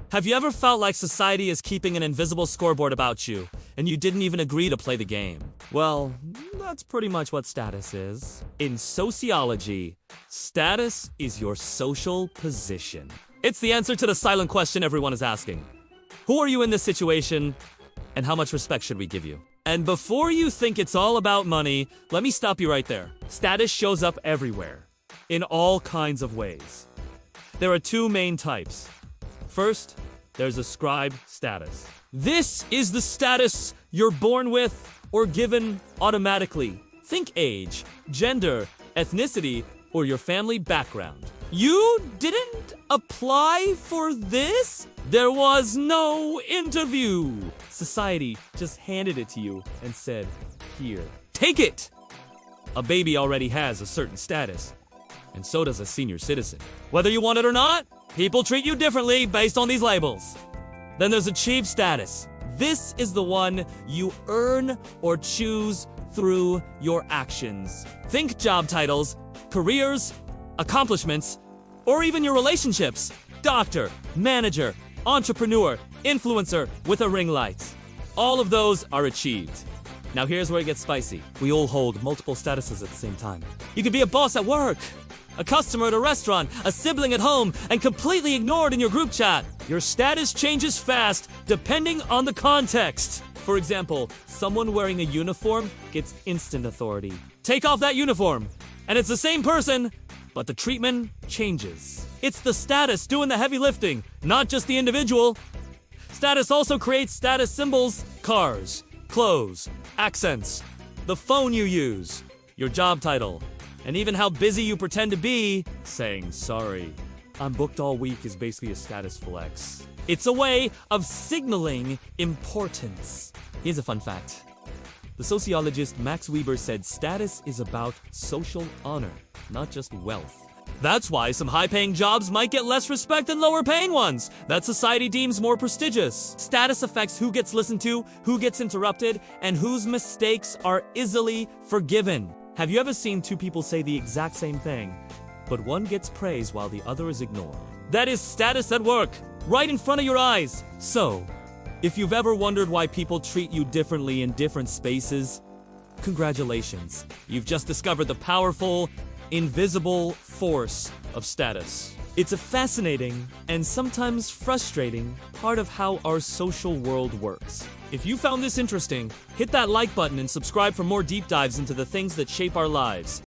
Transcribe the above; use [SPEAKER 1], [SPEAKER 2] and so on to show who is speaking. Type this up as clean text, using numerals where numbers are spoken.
[SPEAKER 1] Have you ever felt like society is keeping an invisible scoreboard about you, and you didn't even agree to play the game? Well, that's pretty much what status is. In sociology, status is your social position. It's the answer to the silent question everyone is asking. Who are you in this situation, and how much respect should we give you? And before you think it's all about money, let me stop you right there. Status shows up everywhere, in all kinds of ways. There are two main types. First, there's ascribed status. This is the status you're born with or given automatically. Think age, gender, ethnicity, or your family background. You didn't apply for this? There was no interview. Society just handed it to you and said, here, take it. A baby already has a certain status, and so does a senior citizen. Whether you want it or not, people treat you differently based on these labels. Then there's achieved status. This is the one you earn or choose through your actions. Think job titles, careers, accomplishments, or even your relationships. Doctor, manager, entrepreneur, influencer with a ring light. All of those are achieved. Now here's where it gets spicy. We all hold multiple statuses at the same time. You could be a boss at work, a customer at a restaurant, a sibling at home, and completely ignored in your group chat. Your status changes fast depending on the context. For example, someone wearing a uniform gets instant authority. Take off that uniform, and it's the same person, but the treatment changes. It's the status doing the heavy lifting, not just the individual. Status also creates status symbols, cars, clothes, accents, the phone you use, your job title, and even how busy you pretend to be. Saying sorry, I'm booked all week is basically a status flex. It's a way of signaling importance. Here's a fun fact. The sociologist Max Weber said status is about social honor, not just wealth. That's why some high-paying jobs might get less respect than lower-paying ones that society deems more prestigious. Status affects who gets listened to, who gets interrupted, and whose mistakes are easily forgiven. Have you ever seen two people say the exact same thing, but one gets praise while the other is ignored? That is status at work, right in front of your eyes. So, if you've ever wondered why people treat you differently in different spaces, congratulations. You've just discovered the powerful, invisible force of status. It's a fascinating and sometimes frustrating part of how our social world works. If you found this interesting, hit that like button and subscribe for more deep dives into the things that shape our lives.